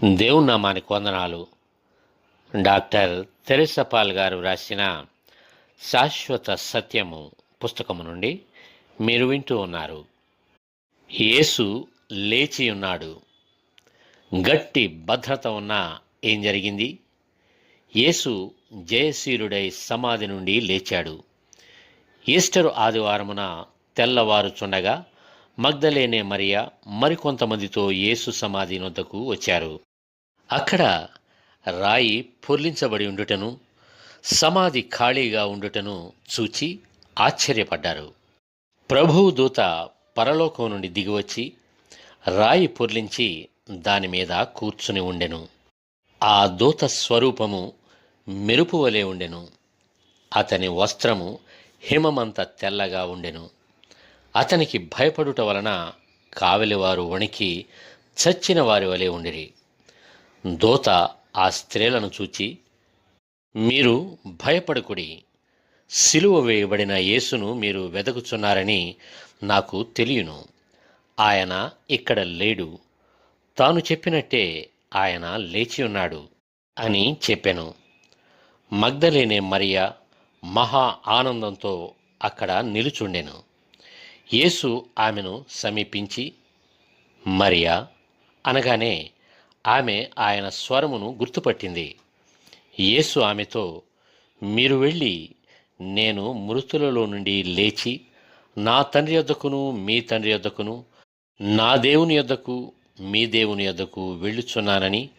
దేవుని నామానికి వందనాలు. డాక్టర్ తెరెసా పాల్ గారు రాసిన శాశ్వత సత్యము పుస్తకము నుండి మీరు వింటూ ఉన్నారు. యేసు లేచి ఉన్నాడు. గట్టి భద్రత ఉన్నా ఏం జరిగింది? యేసు జయశీలుడై సమాధి నుండి లేచాడు. ఈస్టరు ఆదివారమున తెల్లవారుచుండగా మగ్దలేనే మరియ మరికొంతమందితో యేసు సమాధి నొద్దకు వచ్చారు. అక్కడ రాయి పొర్లించబడి ఉండుటను, సమాధి ఖాళీగా ఉండుటను చూచి ఆశ్చర్యపడ్డారు. ప్రభువు దూత పరలోకం నుండి దిగివచ్చి రాయి పొర్లించి దాని మీద కూర్చుని ఉండెను. ఆ దూత స్వరూపము మెరుపు వలె ఉండెను. అతని వస్త్రము హిమమంత తెల్లగా ఉండెను. అతనికి భయపడుట వలన కావలివారు వణికి చచ్చిన వారి వలె ఉండిరి. దూత ఆ స్త్రీలను చూచి, మీరు భయపడకుడి, సిలువ వేయబడిన యేసును మీరు వెదకుచున్నారని నాకు తెలియను. ఆయన ఇక్కడ లేడు. తాను చెప్పినట్టే ఆయన లేచి ఉన్నాడు అని చెప్పెను. మగ్దలేనే మరియ మహా ఆనందంతో అక్కడ నిలుచుండెను. యేసు ఆమెను సమీపించి మరియా అనగానే ఆమె ఆయన స్వరమును గుర్తుపట్టింది. యేసు ఆమెతో, మీరు వెళ్ళి నేను మృతులలో నుండి లేచి నా తండ్రి యొద్దకును మీ తండ్రి యొద్దకును, నా దేవుని యొద్దకు మీ దేవుని యొద్దకు వెళ్ళుచున్నానని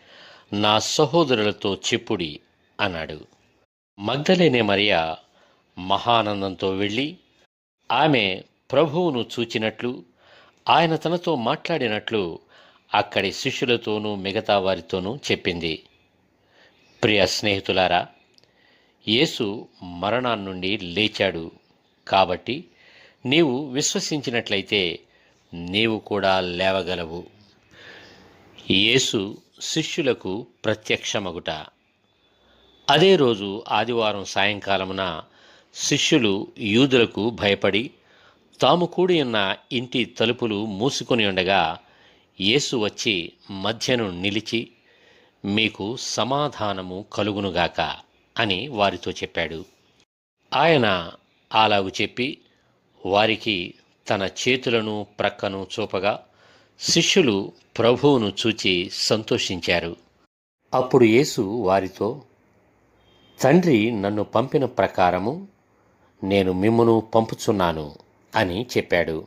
నా సహోదరులతో చెప్పుడి అన్నాడు. మగ్దలేనే మరియ మహానందంతో వెళ్ళి ఆమె ప్రభువును చూచినట్లు, ఆయన తనతో మాట్లాడినట్లు అక్కడి శిష్యులతోనూ మిగతా వారితోనూ చెప్పింది. ప్రియ స్నేహితులారా, యేసు మరణాన్నుండి లేచాడు. కాబట్టి నీవు విశ్వసించినట్లయితే నీవు కూడా లేవగలవు. యేసు శిష్యులకు ప్రత్యక్షమగుట. అదే రోజు ఆదివారం సాయంకాలమున శిష్యులు యూదులకు భయపడి తాము కూడి ఉన్న ఇంటి తలుపులు మూసుకొని ఉండగా యేసు వచ్చి మధ్యను నిలిచి, మీకు సమాధానము కలుగునుగాక అని వారితో చెప్పాడు. ఆయన అలాగు చెప్పి వారికి తన చేతులను ప్రక్కను చూపగా శిష్యులు ప్రభువును చూచి సంతోషించారు. అప్పుడు యేసు వారితో, తండ్రి నన్ను పంపిన ప్రకారము నేను మిమ్మును పంపుచున్నాను అని చెప్పాడు.